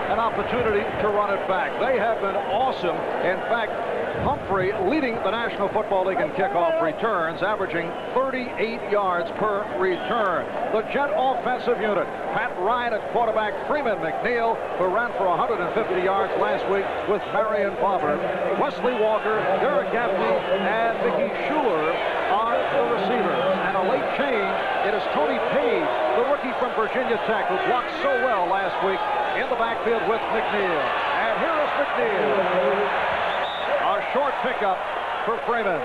an opportunity to run it back. They have been awesome. In fact, Humphrey leading the National Football League in kickoff returns, averaging 38 yards per return. The Jet offensive unit, Pat Ryan at quarterback, Freeman McNeil, who ran for 150 yards last week with Marion Barber, Wesley Walker, Derek Gaffney, and Mickey Schuler are the receivers. And a late change, it is Tony Page, the rookie from Virginia Tech, who blocked so well last week in the backfield with McNeil. And here is McNeil. A short pickup for Freeman.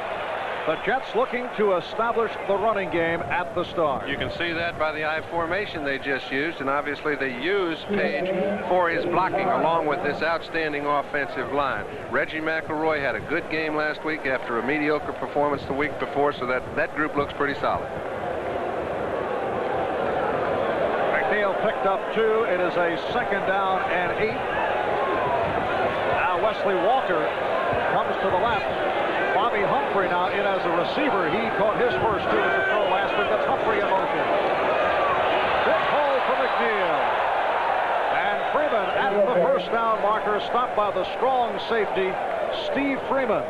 The Jets looking to establish the running game at the start. You can see that by the I formation they just used, and obviously they use Page for his blocking along with this outstanding offensive line. Reggie McElroy had a good game last week after a mediocre performance the week before, so that group looks pretty solid. McNeil picked up 2. It is a 2nd down and 8. Now Wesley Walker comes to the left. Bobby Humphrey now in as a receiver. He caught his first 2 as a throw last week. That's Humphrey in motion. Big hole for McNeil. And Freeman at the first down marker, stopped by the strong safety, Steve Freeman.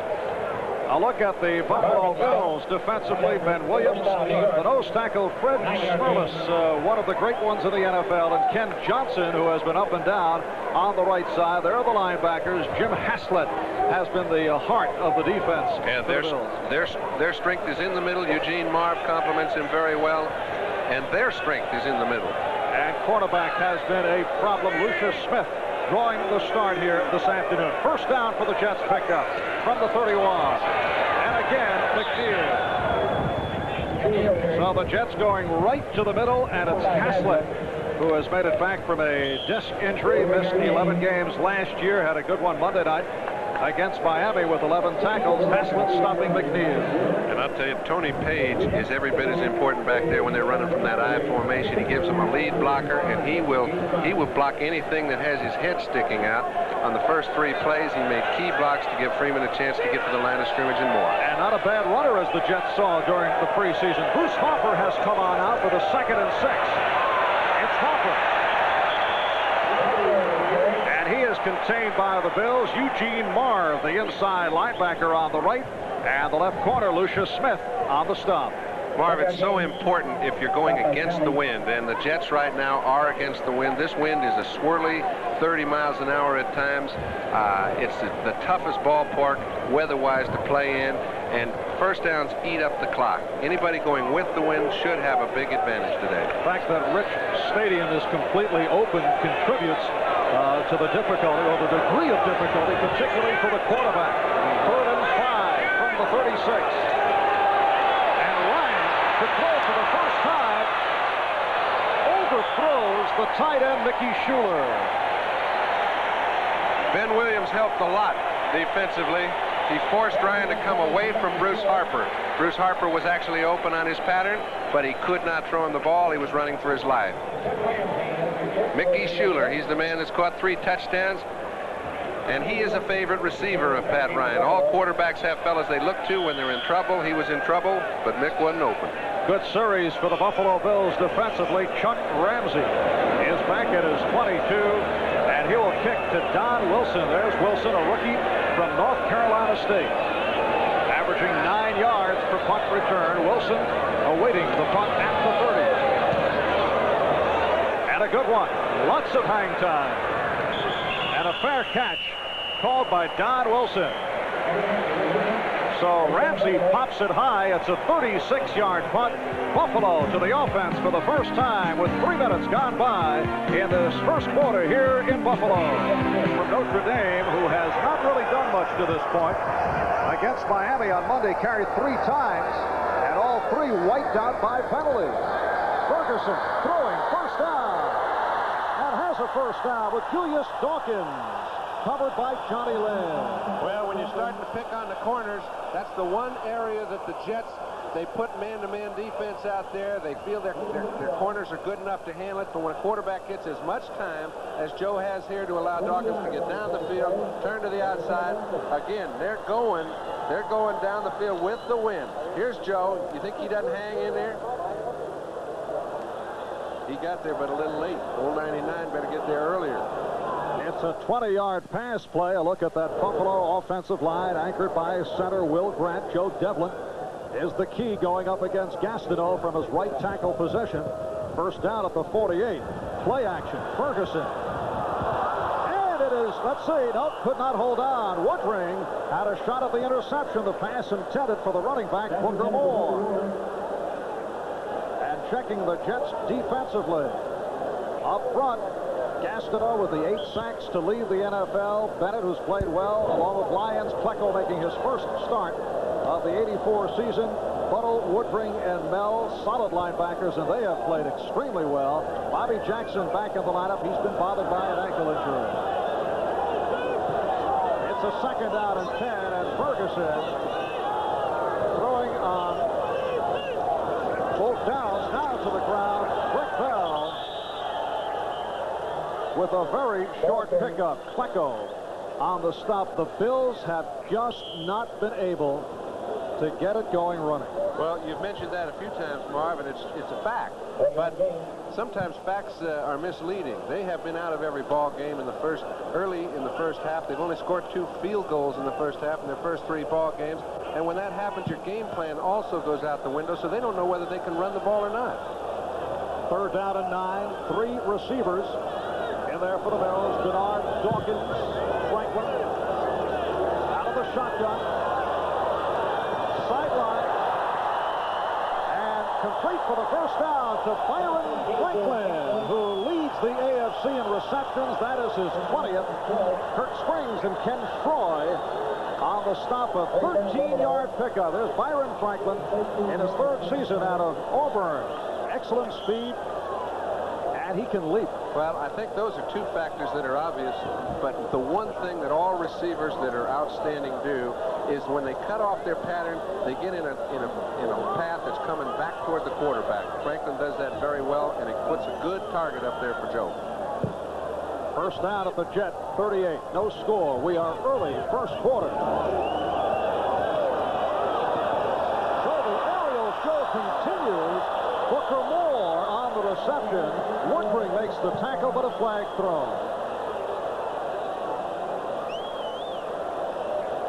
A look at the Buffalo Bills defensively. Ben Williams, the nose tackle Fred Smerlas, one of the great ones in the NFL, and Ken Johnson, who has been up and down on the right side. There are the linebackers. Jim Haslett has been the heart of the defense. Yeah, their strength is in the middle. Eugene Marv complements him very well, and their strength is in the middle. And cornerback has been a problem. Lucius Smith drawing the start here this afternoon. First down for the Jets picked up from the 31. And again, McNeil. So the Jets going right to the middle, and it's Haslett who has made it back from a disc injury. Missed 11 games last year. Had a good one Monday night against Miami with 11 tackles. Haslett stopping McNeil. And I'll tell you, Tony Page is every bit as important back there when they're running from that I formation. He gives them a lead blocker, and he will block anything that has his head sticking out. On the first 3 plays, he made key blocks to give Freeman a chance to get to the line of scrimmage and more. And not a bad runner, as the Jets saw during the preseason. Bruce Harper has come on out for the 2nd and 6. It's Harper. He is contained by the Bills. Eugene Marv, the inside linebacker, on the right, and the left corner, Lucius Smith, on the stop. Marv, it's so important if you're going against the wind, and the Jets right now are against the wind. This wind is a swirly 30 miles an hour at times. It's the toughest ballpark weather-wise to play in, and first downs eat up the clock. Anybody going with the wind should have a big advantage today. The fact that Rich Stadium is completely open contributes to the difficulty, or the degree of difficulty, particularly for the quarterback. 3rd and 5 from the 36. And Ryan, to throw for the first time, overthrows the tight end, Mickey Schuler. Ben Williams helped a lot defensively. He forced Ryan to come away from Bruce Harper. Bruce Harper was actually open on his pattern, but he could not throw him the ball. He was running for his life. Mickey Schuler, he's the man that's caught 3 touchdowns, and he is a favorite receiver of Pat Ryan. All quarterbacks have fellas they look to when they're in trouble. He was in trouble, but Mick wasn't open. Good series for the Buffalo Bills defensively. Chuck Ramsey is back at his 22, and he will kick to Don Wilson. There's Wilson, a rookie from North Carolina State, averaging 9 yards per punt return. Wilson awaiting the punt at the 30. And a good one. Lots of hang time. And a fair catch called by Don Wilson. So Ramsey pops it high. It's a 36-yard punt. Buffalo to the offense for the first time with 3 minutes gone by in this first quarter here in Buffalo. From Notre Dame, who has not really done much to this point, against Miami on Monday, carried 3 times, and all 3 wiped out by penalties. Ferguson throwing, first down, and has a first down with Julius Dawkins, covered by Johnny Lynn. Well, when you're starting to pick on the corners, that's the one area that the Jets, they put man-to-man defense out there. They feel their corners are good enough to handle it, but when a quarterback gets as much time as Joe has here to allow Dawkins to get down the field, turn to the outside, again, they're going down the field with the wind. Here's Joe. You think he doesn't hang in there? He got there, but a little late. Old 99 better get there earlier. a 20-yard pass play. A look at that Buffalo offensive line anchored by center Will Grant. Joe Devlin is the key going up against Gastineau from his right tackle position. First down at the 48. Play action. Ferguson. And it is, let's see, nope, could not hold on. Woodring had a shot at the interception. The pass intended for the running back, Booker Moore. And checking the Jets defensively. Up front, Gastineau with the 8 sacks to lead the NFL. Bennett, who's played well, along with Lyons. Klecko making his first start of the '84 season. Buttle, Woodring, and Mel, solid linebackers, and they have played extremely well. Bobby Jackson back in the lineup. He's been bothered by an ankle injury. It's a second down and 10, and Ferguson throwing on both downs, down to the ground. Rick Bell with a very short pickup. Klecko on the stop. The Bills have just not been able to get it going running. Well, you've mentioned that a few times, Marv, and it's a fact. But sometimes facts are misleading. They have been out of every ball game in the early in the first half. They've only scored 2 field goals in the first half in their first 3 ball games. And when that happens, your game plan also goes out the window, so they don't know whether they can run the ball or not. Third down and 9. 3 receivers in there for the Bills. Bernard, Dawkins, Franklin out of the shotgun. Sideline, and complete for the first down to Byron Franklin, who leads the AFC in receptions. That is his 20th. Kirk Springs and Ken Troy on the stop, a 13-yard pickup. There's Byron Franklin in his 3rd season out of Auburn. Excellent speed, and he can leap. Well, I think those are 2 factors that are obvious, but the one thing that all receivers that are outstanding do is when they cut off their pattern, they get in a path that's coming back toward the quarterback. Franklin does that very well, and it puts a good target up there for Joe. First down at the Jet, 38. No score. We are early first quarter. So the aerial show continues. Booker Moore on the reception. Woodring makes the tackle, but a flag thrown.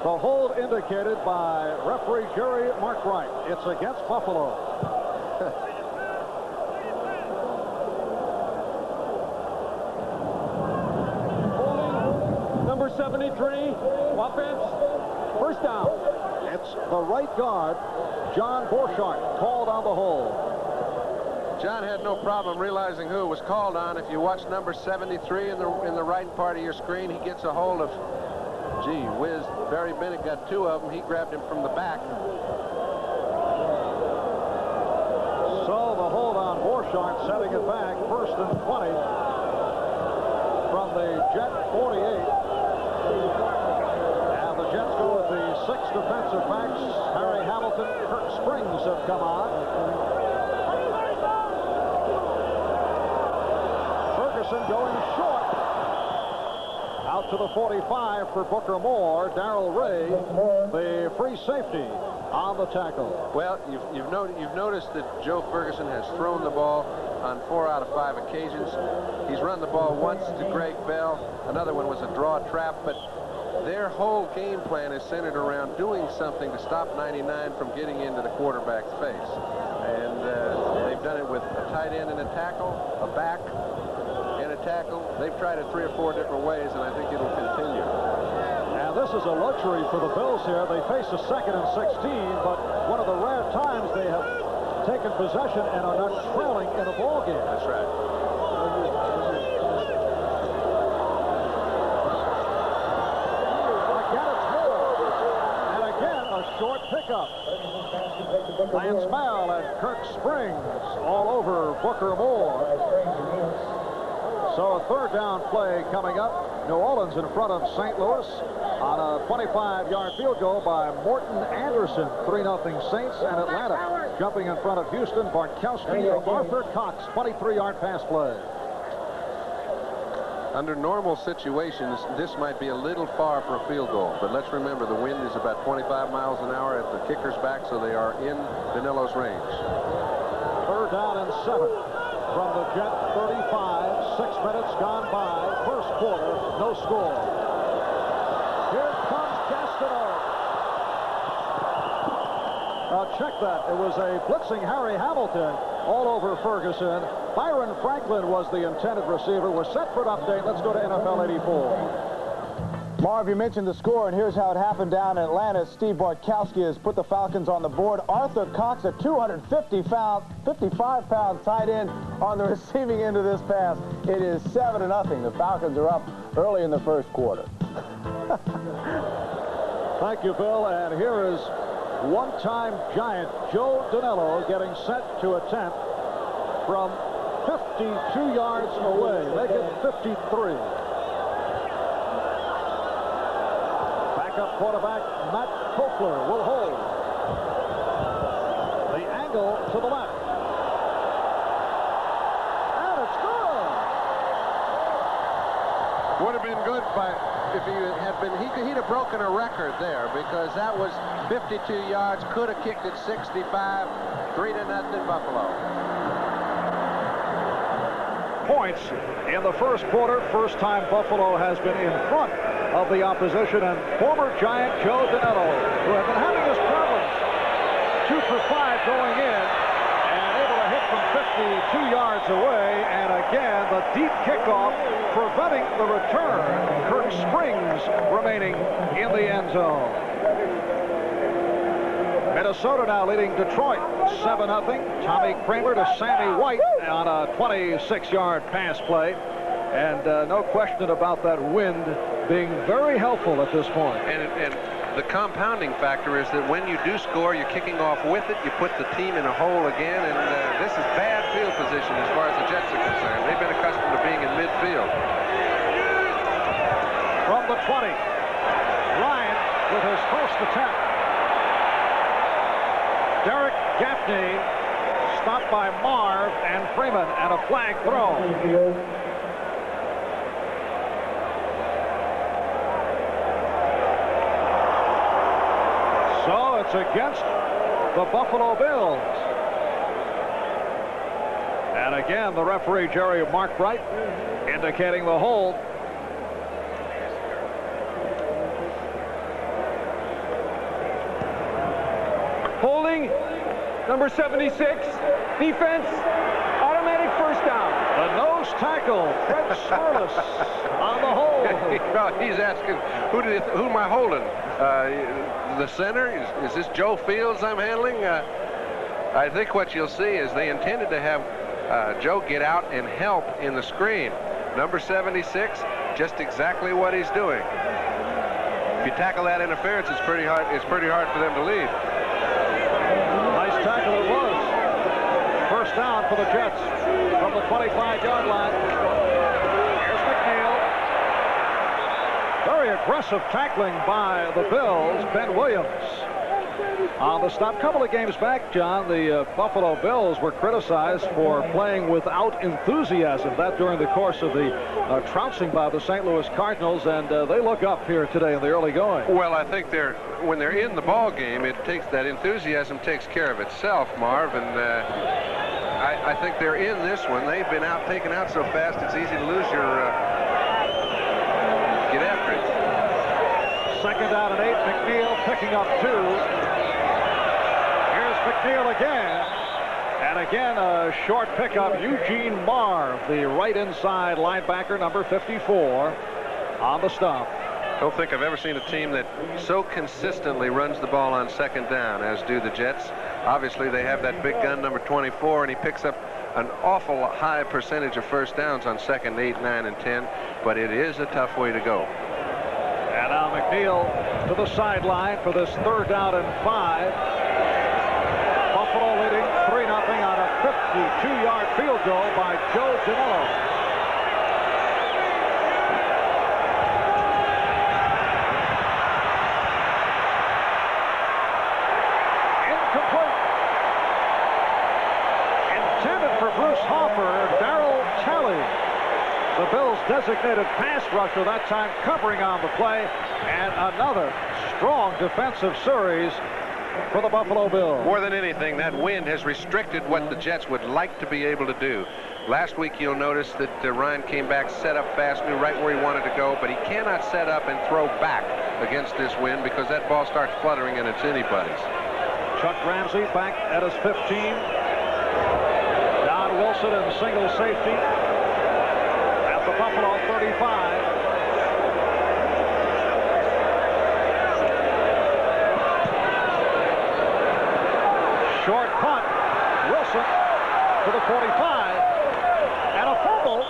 The hold indicated by referee Jerry Markwright. It's against Buffalo. Holding number 73, offense, first down. It's the right guard, John Borchardt, called on the hold. John had no problem realizing who it was called on. If you watch number 73 in the right part of your screen, he gets a hold of, gee whiz, Barry Bennett got 2 of them. He grabbed him from the back. So the hold on Borchardt, setting it back, 1st and 20 from the Jet 48. And the Jets go with the 6 defensive backs. Harry Hamilton, Kirk Springs have come on. Going short. Out to the 45 for Booker Moore. Darrell Ray, the free safety, on the tackle. Well, you've noticed that Joe Ferguson has thrown the ball on 4 out of 5 occasions. He's run the ball once to Greg Bell. Another one was a draw trap, but their whole game plan is centered around doing something to stop 99 from getting into the quarterback's face. And they've done it with a tight end and a tackle, a back, and a tackle. They've tried it 3 or 4 different ways, and I think it'll continue. And this is a luxury for the Bills here. They face a 2nd and 16, but one of the rare times they have taken possession and are not trailing in a ball game. That's right. Again, it's Moore. And again, a short pickup. Lance Bell and Kirk Springs all over Booker Moore. So a 3rd down play coming up. New Orleans in front of St. Louis on a 25-yard field goal by Morton Anderson. 3-0 Saints, and Atlanta jumping in front of Houston. Bartkowski, Arthur Cox, 23-yard pass play. Under normal situations, this might be a little far for a field goal, but let's remember the wind is about 25 miles an hour at the kicker's back, so they are in Danilo's range. 3rd down and 7 from the Jet 35. minutes gone by. First quarter, no score. Here comes Gastineau. Check that. It was a blitzing Harry Hamilton all over Ferguson. Byron Franklin was the intended receiver. We're set for an update. Let's go to NFL 84. Marv, you mentioned the score, and here's how it happened down in Atlanta. Steve Bartkowski has put the Falcons on the board. Arthur Cox, a 255-pound tight end, on the receiving end of this pass. It is 7-0. The Falcons are up early in the first quarter. Thank you, Bill. And here is one-time Giant Joe Danello getting set to attempt from 52 yards away. Make it 53. Backup quarterback Matt Kofler will hold. The angle to the left. And it's good. Would have been good if he had been, he'd have broken a record there, because that was 52 yards, could have kicked it 65, 3-0 Buffalo. Points in the first quarter. First time Buffalo has been in front of the opposition, and former Giant Joe Danello, who had been having his problems, 2 for 5 going in, and able to hit from 52 yards away, and again the deep kickoff preventing the return. Kirk Springs remaining in the end zone. Minnesota now leading Detroit 7-0. Tommy Kramer to Sammy White on a 26-yard pass play. And no question about that wind being very helpful at this point. And the compounding factor is that when you do score, you're kicking off with it. You put the team in a hole again. And this is bad field position as far as the Jets are concerned. They've been accustomed to being in midfield. From the 20, Ryan with his first attempt. Derek Gaffney stopped by Marv and Freeman, and a flag thrown. So it's against the Buffalo Bills. And again, the referee, Jerry Markbright, indicating the hold. Holding, number 76, defense, automatic first down. The nose tackle, Fred Smerlas on the hold. Well, he's asking, who am I holding? The center? Is this Joe Fields I'm handling? I think what you'll see is they intended to have Joe get out and help in the screen. Number 76, just exactly what he's doing. If you tackle that interference, it's pretty hard for them to lead. Nice tackle it was. First down for the Jets from the 25-yard line. Here's McNeil. Very aggressive tackling by the Bills. Ben Williams on the stop. Couple of games back, John, the Buffalo Bills were criticized for playing without enthusiasm. That during the course of the trouncing by the St. Louis Cardinals, and they look up here today in the early going. Well, I think when they're in the ball game, that enthusiasm takes care of itself, Marv, and I think they're in this one. They've been taken out so fast, it's easy to lose your get after it. Second down and 8. McNeil picking up 2. McNeil again, and again a short pickup. Eugene Marv, the right inside linebacker, number 54, on the stop. I don't think I've ever seen a team that so consistently runs the ball on second down as do the Jets. Obviously, they have that big gun, number 24, and he picks up an awful high percentage of first downs on second, 8, 9, and 10, but it is a tough way to go. And now McNeil to the sideline for this third down and 5. Buffalo leading 3-0 on a 52-yard field goal by Joe Danello. Incomplete. Intended for Bruce Hopper, Darryl Talley, the Bills' designated pass rusher, that time covering on the play, and another strong defensive series for the Buffalo Bills. More than anything, that wind has restricted what the Jets would like to be able to do. Last week, you'll notice that Ryan came back, set up fast, knew right where he wanted to go, but he cannot set up and throw back against this wind because that ball starts fluttering and it's anybody's. Chuck Ramsey back at his 15. Don Wilson in single safety at the Buffalo 35. Short punt. Wilson to the 45. And a fumble.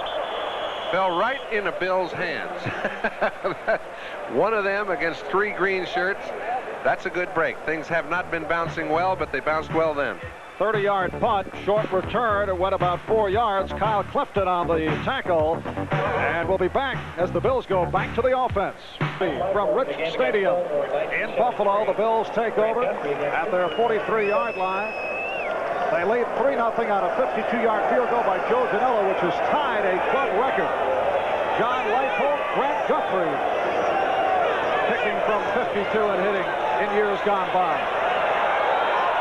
Fell right in the Bills' hands. One of them against 3 green shirts. That's a good break. Things have not been bouncing well, but they bounced well then. 30-yard punt, short return. It went about 4 yards. Kyle Clifton on the tackle. And we'll be back as the Bills go back to the offense. From Rich Stadium in Buffalo, the Bills take over at their 43-yard line. They lead 3-0 on a 52-yard field goal by Joe Danilo, which has tied a club record. John Lightfoot, Grant Guthrie, kicking from 52 and hitting in years gone by.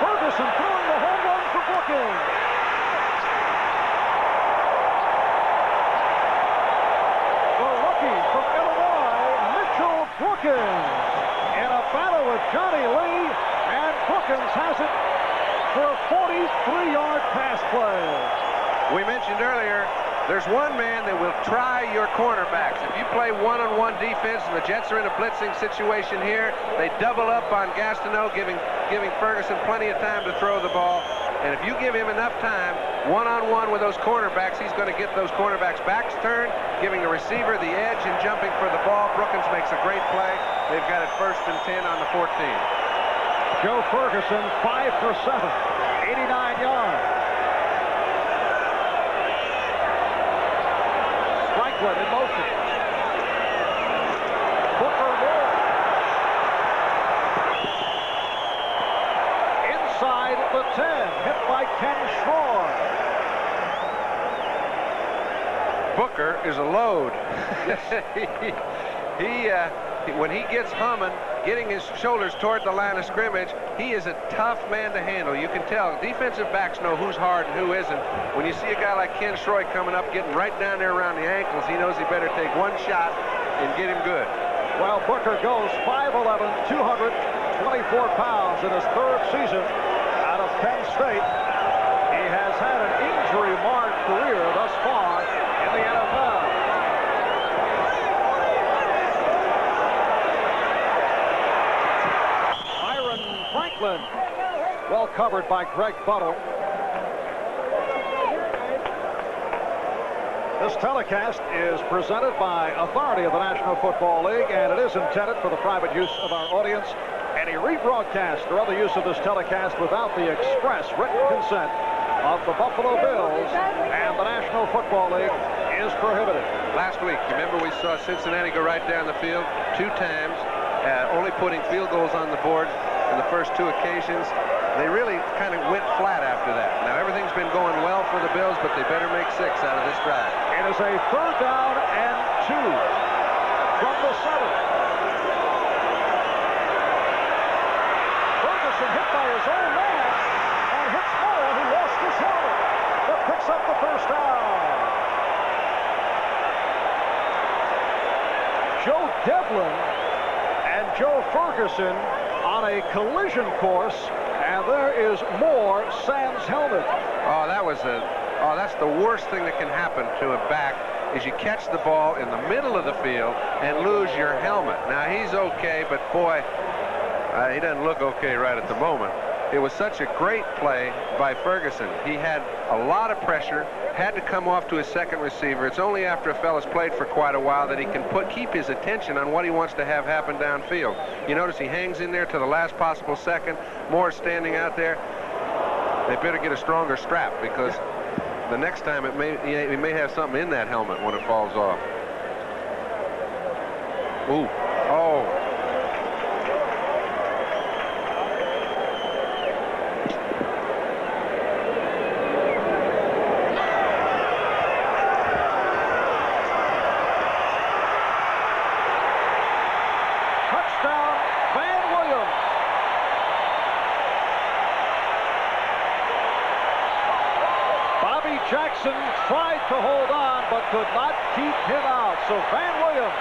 Ferguson throwing the home run for Brookings. The rookie from Illinois, Mitchell Brookins, in a battle with Johnny Lee, and Brookins has it for a 43-yard pass play. We mentioned earlier, there's one man that will try your cornerbacks. If you play one-on-one defense and the Jets are in a blitzing situation here, they double up on Gastineau, giving Ferguson plenty of time to throw the ball. And if you give him enough time, one-on-one with those cornerbacks, he's going to get those cornerbacks' backs turned, giving the receiver the edge and jumping for the ball. Brookins makes a great play. They've got it 1st and 10 on the 14. Joe Ferguson, 5 for 7, 89 yards. Franklin in motion. Booker more. Inside the 10, hit by Ken Schroer. Booker is a load. When he gets humming, getting his shoulders toward the line of scrimmage, he is a tough man to handle. You can tell defensive backs know who's hard and who isn't. When you see a guy like Ken Schroer coming up, getting right down there around the ankles, he knows he better take one shot and get him good. Well, Booker goes 5'11", 224 pounds in his 3rd season out of Penn State. He has had an injury-marred career thus far in the NFL. Franklin, well covered by Greg Butler. This telecast is presented by authority of the National Football League, and it is intended for the private use of our audience. Any rebroadcast or other use of this telecast without the express written consent of the Buffalo Bills and the National Football League is prohibited. Last week, remember we saw Cincinnati go right down the field 2 times, only putting field goals on the board in the first 2 occasions. They really kind of went flat after that. Now everything's been going well for the Bills, but they better make 6 out of this drive. It is a 3rd down and 2 from the 7. Ferguson hit by his own man and hits Moore, who lost his helmet, but picks up the 1st down. Joe Devlin and Joe Ferguson on a collision course, and there is more sans helmet. Oh, that's the worst thing that can happen to a back, is you catch the ball in the middle of the field and lose your helmet. Now he's okay, but boy, he doesn't look okay right at the moment. It was such a great play by Ferguson. He had a lot of pressure, had to come off to his 2nd receiver. It's only after a fella's played for quite a while that he can keep his attention on what he wants to have happen downfield. You notice he hangs in there to the last possible second. Moore standing out there. They better get a stronger strap, because the next time he may have something in that helmet when it falls off. Ooh. Oh. Jackson tried could not keep him out. So Van Williams,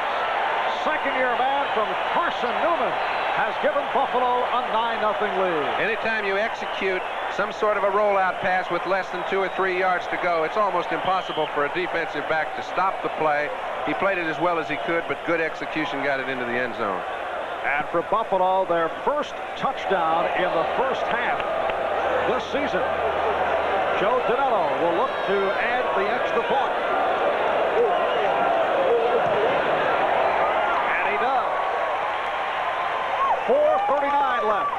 second-year man from Carson Newman, has given Buffalo a 9-0 lead. Anytime you execute some sort of a rollout pass with less than 2 or 3 yards to go, it's almost impossible for a defensive back to stop the play. He played it as well as he could, but good execution got it into the end zone. And for Buffalo, their first touchdown in the first half this season. Joe Dinello will look to add the extra point. And he does. 4:39 left.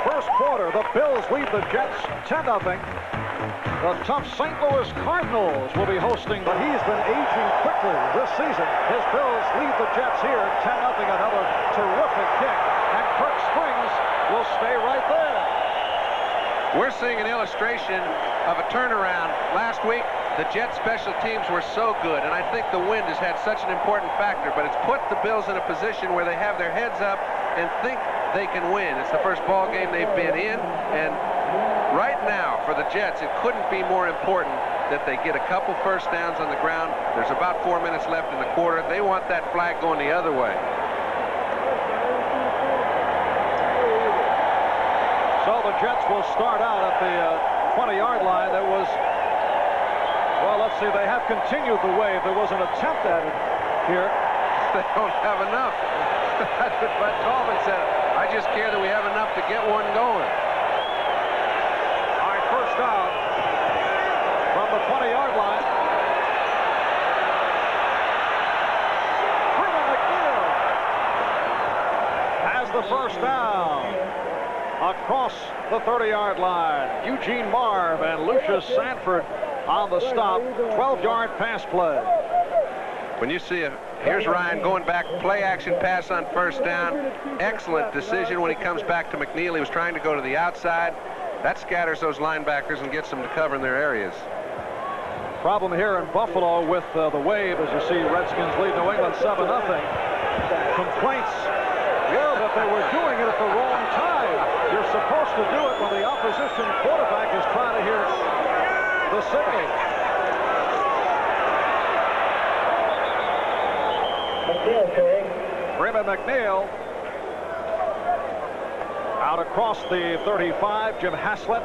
First quarter, the Bills lead the Jets 10-0. The tough St. Louis Cardinals will be hosting, but he's been aging quickly this season. His Bills lead the Jets here 10-0. Another terrific kick, and Kirk Springs will stay right there. We're seeing an illustration of a turnaround. Last week, the Jets special teams were so good, and I think the wind has had such an important factor, but it's put the Bills in a position where they have their heads up and think they can win. It's the first ball game they've been in, and right now for the Jets, it couldn't be more important that they get a couple first downs on the ground. There's about 4 minutes left in the quarter. They want that flag going the other way. So the Jets will start out at the 20-yard line. There was, well, let's see, they have continued the wave. There was an attempt at it here. They don't have enough. That's what Bud Tallman said. I just care that we have enough to get one going. All right, first down from the 20-yard line. Freeman McNeil has the first down across the 30-yard line. Eugene Marv and Lucius Sanford on the stop. 12-yard pass play. When you see here's Ryan going back, play action pass on first down. Excellent decision when he comes back to McNeil. He was trying to go to the outside. That scatters those linebackers and gets them to cover in their areas. Problem here in Buffalo with the wave, as you see Redskins lead New England 7-0. Complaints were that they were doing it at the wrong time. You're supposed to do it when the opposition quarterback is trying to hear the signal. Freeman McNeil out across the 35. Jim Haslett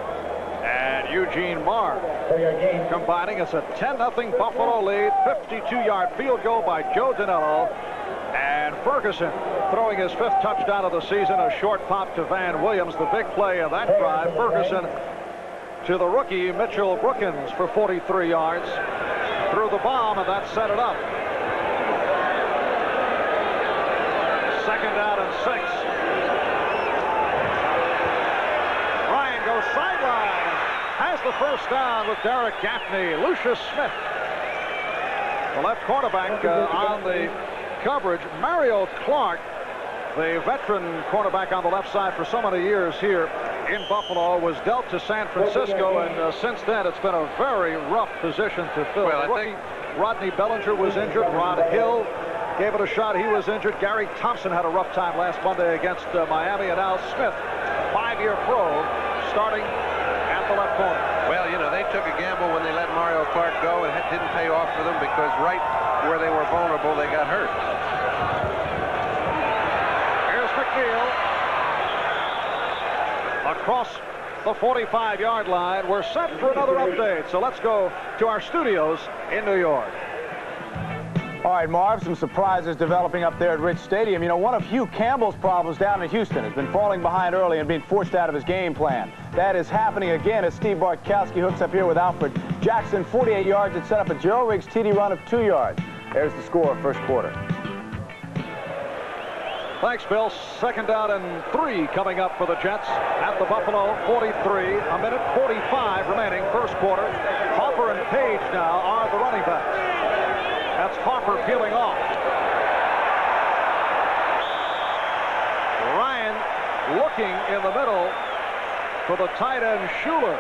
and Eugene Marr combining. It's a 10-0 Buffalo lead. 52-yard field goal by Joe Dinello. And Ferguson throwing his 5th touchdown of the season. A short pop to Van Williams. The big play of that drive. Ferguson to the rookie Mitchell Brookins for 43 yards. Threw the bomb, and that set it up. Second down and 6. Ryan goes sideline. Has the first down with Derek Gaffney. Lucius Smith, the left cornerback, on the coverage. Mario Clark, the veteran cornerback on the left side for so many years here in Buffalo, was dealt to San Francisco, and since then it's been a very rough position to fill. Well, Rookie Rodney Bellinger was injured. Rod Hill gave it a shot. He was injured. Gary Thompson had a rough time last Monday against Miami. And Al Smith, 5-year pro, starting at the left corner. Well, you know, they took a gamble when they let Mario Clark go, and it didn't pay off for them because right where they were vulnerable, they got hurt. Here's McNeil across the 45-yard line. We're set for another update, so let's go to our studios in New York. All right, Marv, some surprises developing up there at Rich Stadium. You know, one of Hugh Campbell's problems down in Houston has been falling behind early and being forced out of his game plan. That is happening again as Steve Bartkowski hooks up here with Alfred Jackson. 48 yards and set up a Joe Riggs TD run of 2 yards. There's the score, first quarter. Thanks, Bill. Second down and 3 coming up for the Jets at the Buffalo 43. A minute 45 remaining, first quarter. Hopper and Page now are the running backs. That's Hopper peeling off. Ryan looking in the middle for the tight end Schuler.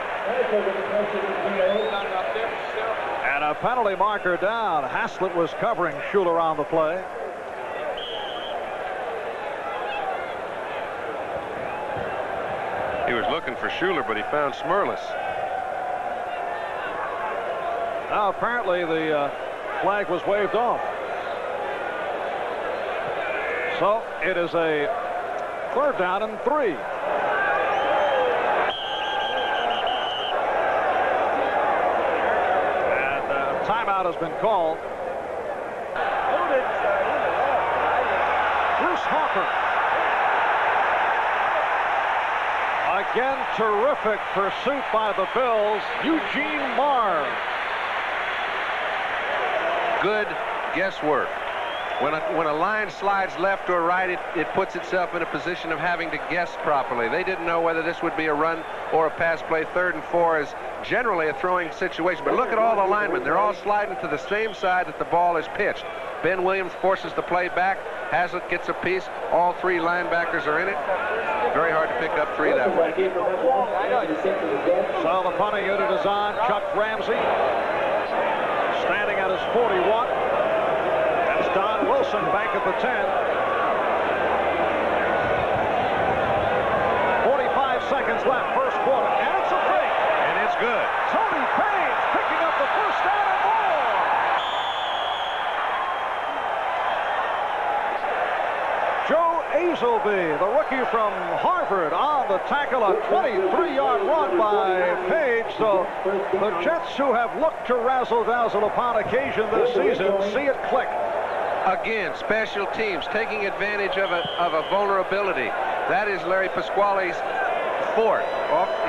And a penalty marker down. Haslett was covering Schuler on the play. He was looking for Schuler, but he found Smerlis. Now apparently the flag was waved off. So it is a 3rd down and 3. And a timeout has been called. Bruce Harper. Again, terrific pursuit by the Bills. Eugene Marr. Good guesswork. When a line slides left or right, it puts itself in a position of having to guess properly. They didn't know whether this would be a run or a pass play. 3rd and 4 is generally a throwing situation. But look at all the linemen. They're all sliding to the same side that the ball is pitched. Ben Williams forces the play back. Haslett gets a piece. All 3 linebackers are in it. Very hard to pick up 3 that way. So the punting unit is on. Chuck Ramsey standing at his 41. That's Don Wilson back at the 10. 45 seconds left, first quarter, and it's a fake. And it's good. Tony Page picking up the first down and more. Joe Azelby, the rookie from Harvard, on the tackle. A 23-yard run by Page. So the Jets, who have looked to razzle-dazzle upon occasion this season, see it click. Again, special teams taking advantage of a vulnerability. That is Larry Pasquale's fort.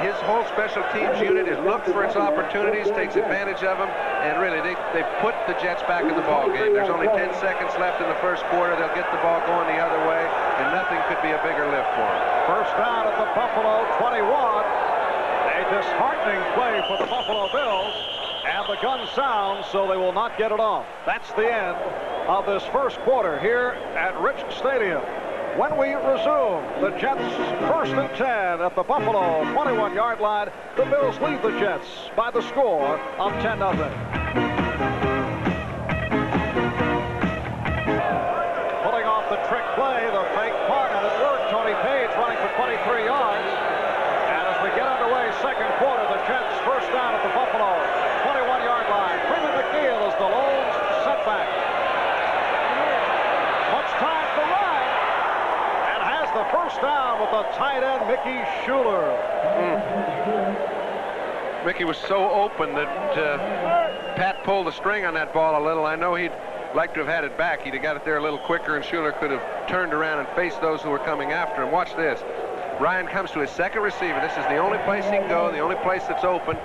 His whole special teams unit is looked for its opportunities, takes advantage of them, and really they put the Jets back in the ball game. There's only 10 seconds left in the first quarter. They'll get the ball going the other way, and nothing could be a bigger lift for them. First down at the Buffalo 21. A disheartening play for the Buffalo Bills. And the gun sounds, so they will not get it off. That's the end of this first quarter here at Rich Stadium. When we resume, the Jets 1st and 10 at the Buffalo 21-yard line. The Bills lead the Jets by the score of 10-0. Pulling off the trick play, the fake punt, and it worked. Tony Page running for 23 yards. And as we get underway, second quarter, the Jets first down at the Buffalo 21-yard line. Freeman McNeil is the lone setback. Much time to run. And has the first down with the tight end, Mickey Schuler. Mickey was so open that Pat pulled the string on that ball a little. I know he'd like to have had it back. He'd have got it there a little quicker, and Schuler could have turned around and faced those who were coming after him. Watch this. Ryan comes to his second receiver. This is the only place he can go, the only place that's open.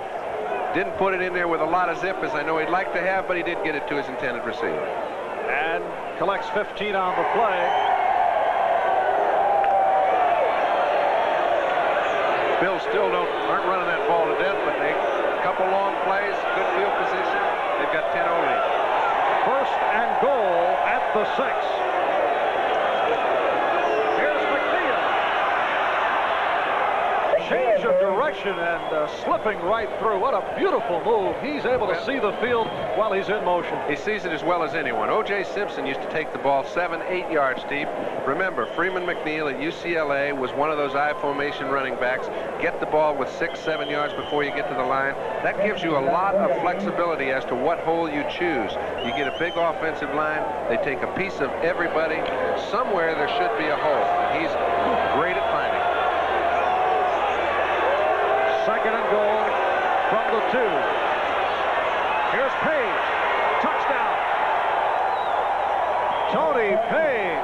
Didn't put it in there with a lot of zip, as I know he'd like to have, but he did get it to his intended receiver. And collects 15 on the play. Bills still aren't running that ball to death, but a couple long plays, good field position. They've got 10-0 lead. First and goal at the 6. Here's McNeil. Change of direction and slipping right through. What a beautiful move. He's able to see the field while he's in motion. He sees it as well as anyone. O.J. Simpson used to take the ball 7-8 yards deep. Remember, Freeman McNeil at UCLA was one of those I formation running backs. Get the ball with 6-7 yards before you get to the line. That gives you a lot of flexibility as to what hole you choose. You get a big offensive line. They take a piece of everybody. Somewhere there should be a hole. He's great at finding it. Second and goal from the 2. Here's Page. Touchdown. Tony Page,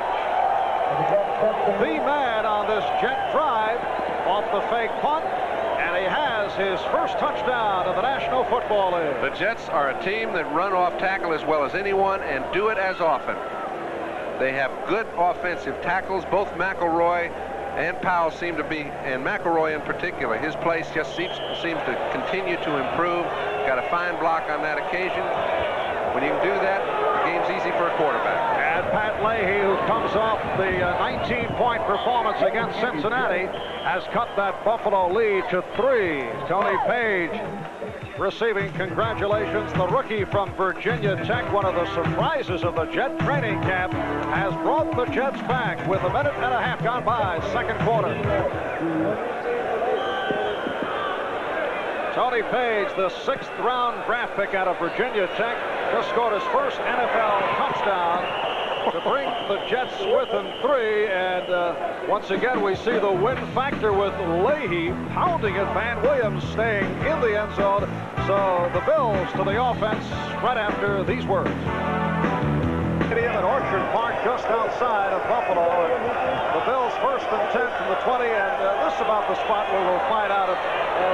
the man on this Jet drive off the fake punt, and he has his first touchdown of the National Football League. The Jets are a team that run off tackle as well as anyone and do it as often. They have good offensive tackles. Both McElroy and Powell seem to be, and McElroy in particular, his place just seems to continue to improve. Got a fine block on that occasion. When you can do that, the game's easy for a quarterback. And Pat Leahy, who comes off the 19-point performance against Cincinnati, has cut that Buffalo lead to 3. Tony Page receiving congratulations. The rookie from Virginia Tech, one of the surprises of the Jet training camp, has brought the Jets back with a minute and a half gone by, second quarter. Tony Page, the 6th round draft pick out of Virginia Tech, just scored his first NFL touchdown to bring the Jets within 3. And once again, we see the win factor with Leahy pounding it. Van Williams staying in the end zone. So the Bills to the offense right after these words. At Orchard Park, just outside of Buffalo. And the Bills first and 10 from the 20, and this is about the spot where we'll find out if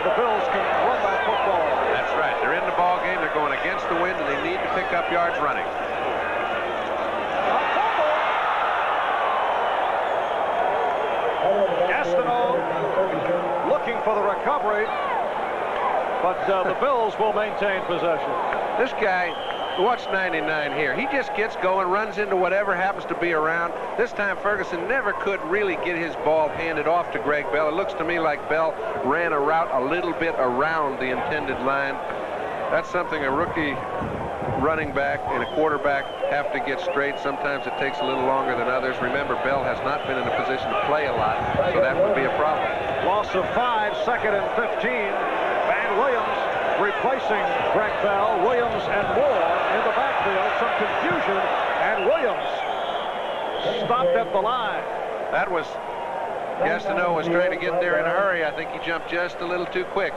the Bills can run that football. That's right. They're in the ball game. They're going against the wind, and they need to pick up yards running. Gastineau looking for the recovery, but the Bills will maintain possession. This guy, watch 99 here. He just gets going, runs into whatever happens to be around. This time Ferguson never could really get his ball handed off to Greg Bell. It looks to me like Bell ran a route a little bit around the intended line. That's something a rookie running back and a quarterback have to get straight. Sometimes it takes a little longer than others. Remember, Bell has not been in a position to play a lot, so that would be a problem. Loss of 5, second and 15. Van Williams replacing Greg Bell. Williams and Moore in the backfield. Some confusion, and Williams stopped at the line. That was, Gastineau was trying to get there in a hurry. I think he jumped just a little too quick.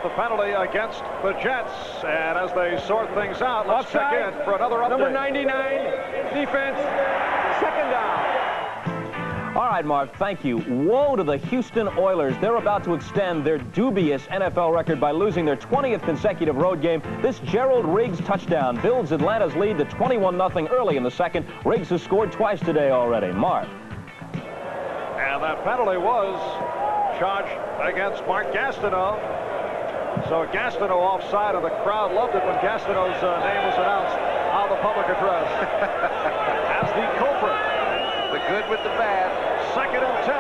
The penalty against the Jets, and as they sort things out, let's check in for another update. Number 99, defense, second down. All right, Marv, thank you. Woe to the Houston Oilers. They're about to extend their dubious NFL record by losing their 20th consecutive road game. This Gerald Riggs touchdown builds Atlanta's lead to 21-0 early in the second. Riggs has scored twice today already. Marv. And that penalty was charged against Mark Gastineau. So Gastineau offside, and the crowd loved it when Gastineau's name was announced on the public address as the culprit. The good with the bad. Second and 10.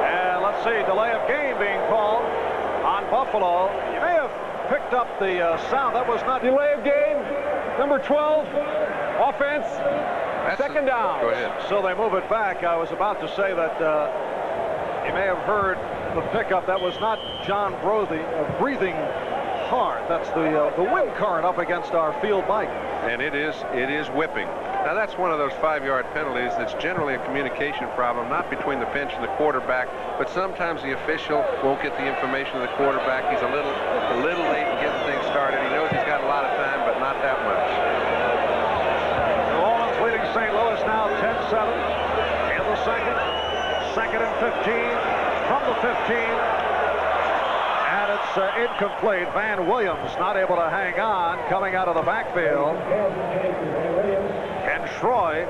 And let's see, delay of game being called on Buffalo. You may have picked up the sound. That was not Delay of game. Number 12, offense, second down. Go ahead. So they move it back. I was about to say that you may have heard the pickup. That was not John Brothy breathing hard. That's the wind current up against our field mic. And it is whipping. Now that's one of those 5-yard penalties that's generally a communication problem, not between the bench and the quarterback, but sometimes the official won't get the information of the quarterback. He's a little late in getting things started. He knows he's got a lot of time, but not that much. New Orleans leading St. Louis now 10-7 in the second. Second and 15 from the 15. And it's incomplete. Van Williams not able to hang on coming out of the backfield. And Troy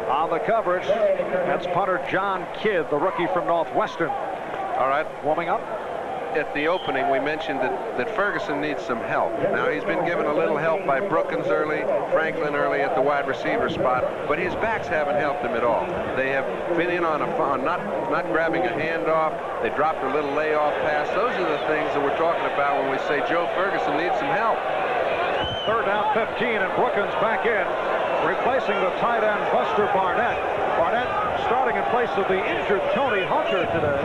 on the coverage. That's punter John Kidd, the rookie from Northwestern. All right. Warming up. At the opening, we mentioned that Ferguson needs some help. Now, he's been given a little help by Brookins early, Franklin early at the wide receiver spot, but his backs haven't helped him at all. They have been in on not grabbing a handoff. They dropped a little layoff pass. Those are the things that we're talking about when we say Joe Ferguson needs some help. Third down 15, and Brookins back in, replacing the tight end Buster Barnett. Barnett starting in place of the injured Tony Hunter today.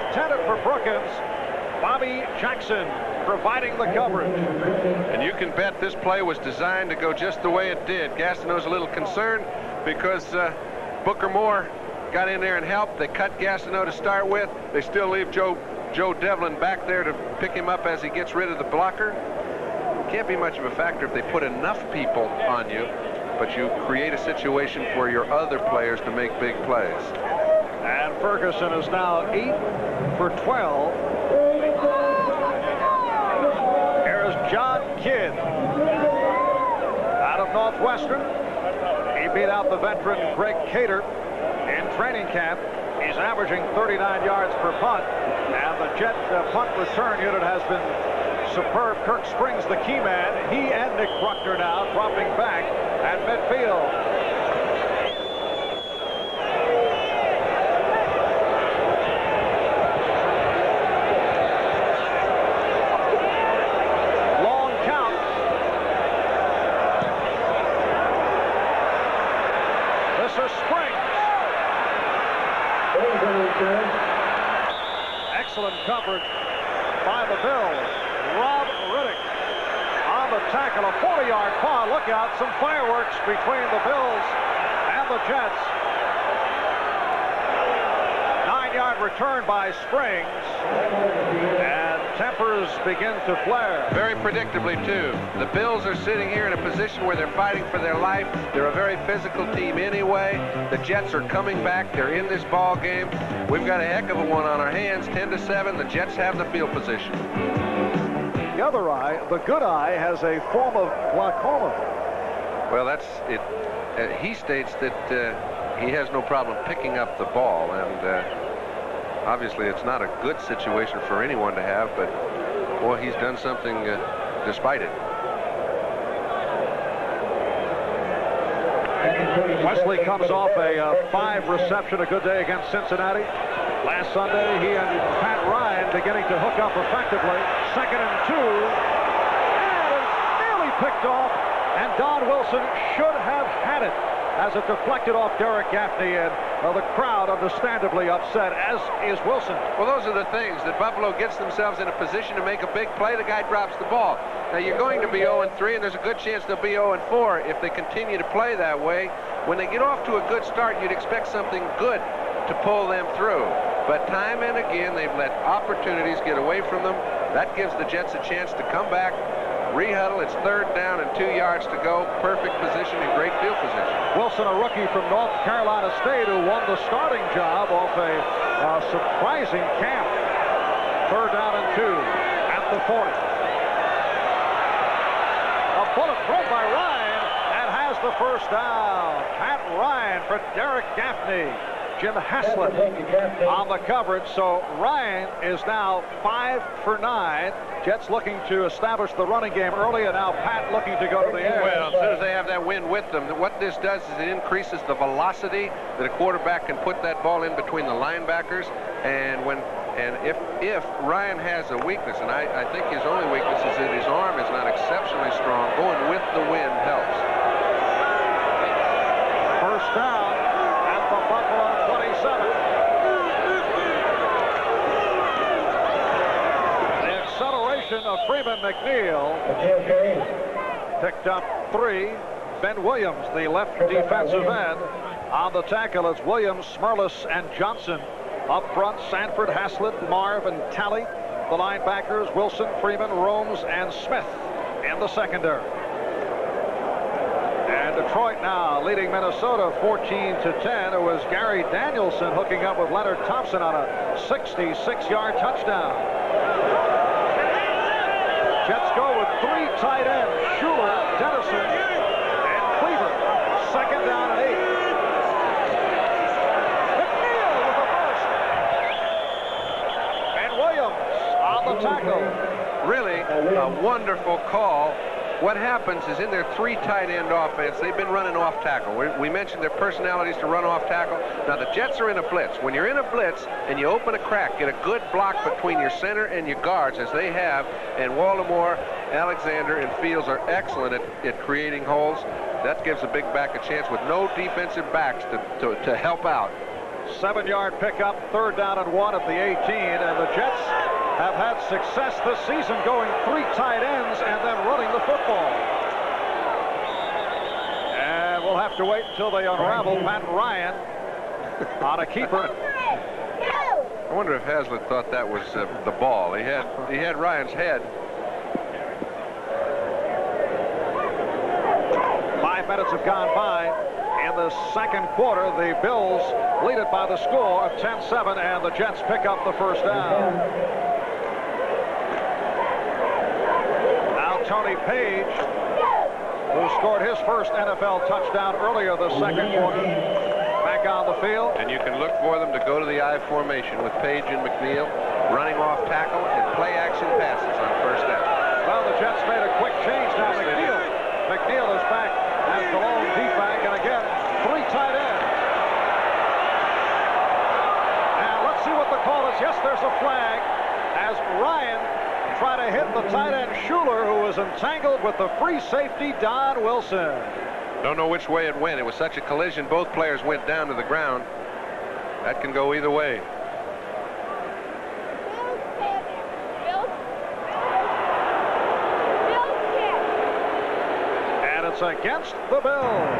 Intended for Brookins. Bobby Jackson providing the coverage. And you can bet this play was designed to go just the way it did. Gastineau's a little concerned because Booker Moore got in there and helped. They cut Gastineau to start with. They still leave Joe Devlin back there to pick him up as he gets rid of the blocker. Can't be much of a factor if they put enough people on you, but you create a situation for your other players to make big plays. And Ferguson is now 8 for 12. Here's John Kidd out of Northwestern. He beat out the veteran Greg Cater in training camp. He's averaging 39 yards per punt. And the Jet punt return unit has been superb. Kirk Springs, the key man. He and Nick Bruckner now dropping back at midfield. tackle, a 40-yard paw. Look out, some fireworks between the Bills and the Jets. 9-yard return by Springs, and tempers begin to flare. Very predictably, too. The Bills are sitting here in a position where they're fighting for their life. They're a very physical team anyway. The Jets are coming back. They're in this ball game. We've got a heck of a one on our hands, 10-7. The Jets have the field position. The other eye, the good eye, has a form of glaucoma. Well, that's it. He states that he has no problem picking up the ball, and obviously it's not a good situation for anyone to have, but boy, he's done something despite it. Wesley comes off a 5 reception, a good day against Cincinnati. Last Sunday, he and Pat Ryan beginning to hook up effectively. 2nd and 2, and it's nearly picked off, and Don Wilson should have had it as it deflected off Derek Gaffney, and the crowd understandably upset, as is Wilson. Well, those are the things that Buffalo gets themselves in a position to make a big play. The guy drops the ball. Now, you're going to be 0-3, and there's a good chance they'll be 0-4 if they continue to play that way. When they get off to a good start, you'd expect something good to pull them through. But time and again, they've let opportunities get away from them. That gives the Jets a chance to come back, rehuddle. It's 3rd down and 2 yards to go. Perfect position and great field position. Wilson, a rookie from North Carolina State, who won the starting job off a surprising camp. 3rd down and 2 at the 40. A bullet thrown by Ryan and has the first down. Pat Ryan for Derek Gaffney. Jim Haslett on the coverage, so Ryan is now 5 for 9. Jets looking to establish the running game early, and now Pat looking to go to the air. Well, as soon as they have that wind with them, what this does is it increases the velocity that a quarterback can put that ball in between the linebackers. And if Ryan has a weakness, and I think his only weakness is that his arm is not exceptionally strong, going with the wind helps. First down at the Buffalo 27. The acceleration of Freeman McNeil picked up 3. Ben Williams, the left defensive end, on the tackle. It's Williams, Smerlis, and Johnson. Up front, Sanford, Haslett, Marv, and Talley. The linebackers, Wilson, Freeman, Romes, and Smith in the secondary. And Detroit now leading Minnesota 14-10. It was Gary Danielson hooking up with Leonard Thompson on a 66-yard touchdown. Jets go with 3 tight ends, Schuler, Dennison, and Cleaver. 2nd down and 8. McNeil with the first. And Williams on the tackle. Really a wonderful call. What happens is in their 3 tight end offense, they've been running off tackle. We mentioned their personalities to run off tackle. Now, the Jets are in a blitz. When you're in a blitz and you open a crack, get a good block between your center and your guards, as they have, and Waldemore, Alexander, and Fields are excellent at creating holes. That gives the big back a chance with no defensive backs to help out. 7-yard pickup, 3rd down and 1 at the 18, and the Jets have had success this season going 3 tight ends and then running the football. And we'll have to wait until they unravel Pat Ryan on a keeper. I wonder if Haslett thought that was the ball. He had Ryan's head. 5 minutes have gone by. In the second quarter, the Bills lead it by the score of 10-7, and the Jets pick up the first down. Now Tony Page, who scored his first NFL touchdown earlier this second quarter, back on the field. And you can look for them to go to the I formation with Page and McNeil running off tackle and play action passes on first down. Well, the Jets made a quick change now. McNeil is back as the lone D-back, and again, 3 tight ends. Now let's see what the call is. Yes, there's a flag as Ryan tried to hit the tight end Schuler, who was entangled with the free safety Don Wilson. Don't know which way it went. It was such a collision. Both players went down to the ground. That can go either way. it's against the Bills.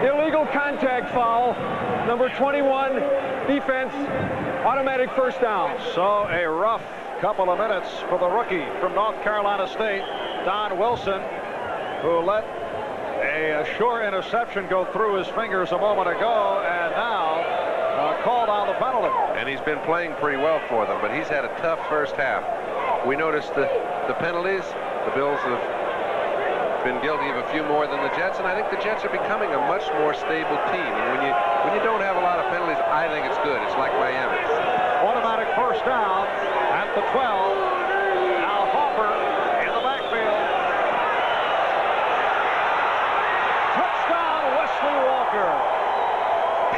Illegal contact foul. Number 21, defense, automatic first down. So a rough couple of minutes for the rookie from North Carolina State, Don Wilson, who let a sure interception go through his fingers a moment ago, and now called on the penalty. And he's been playing pretty well for them, but he's had a tough first half. We noticed the penalties. The Bills have been guilty of a few more than the Jets, and I think the Jets are becoming a much more stable team. And when you don't have a lot of penalties, I think it's good. It's like Miami. Automatic first down at the 12. Now Hopper in the backfield. Touchdown, Wesley Walker.